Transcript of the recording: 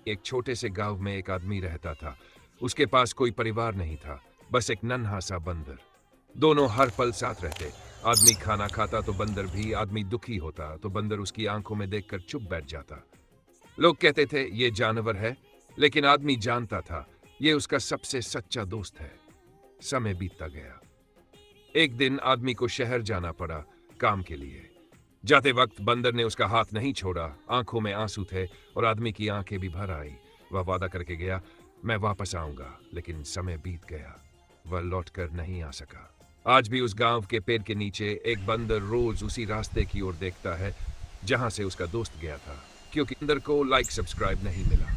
एक छोटे से गांव में एक आदमी रहता था। उसके पास कोई परिवार नहीं था, बस एक नन्हा सा बंदर। दोनों हर पल साथ रहते। आदमी खाना खाता तो बंदर भी, आदमी दुखी होता तो बंदर उसकी आंखों में देखकर चुप बैठ जाता। लोग कहते थे ये जानवर है, लेकिन आदमी जानता था ये उसका सबसे सच्चा दोस्त है। समय बीतता गया। एक दिन आदमी को शहर जाना पड़ा काम के लिए। जाते वक्त बंदर ने उसका हाथ नहीं छोड़ा। आंखों में आंसू थे और आदमी की आंखें भी भर आई। वह वादा करके गया, मैं वापस आऊंगा, लेकिन समय बीत गया। वह लौटकर नहीं आ सका। आज भी उस गांव के पेड़ के नीचे एक बंदर रोज उसी रास्ते की ओर देखता है जहां से उसका दोस्त गया था, क्योंकि बंदर को लाइक सब्सक्राइब नहीं मिला।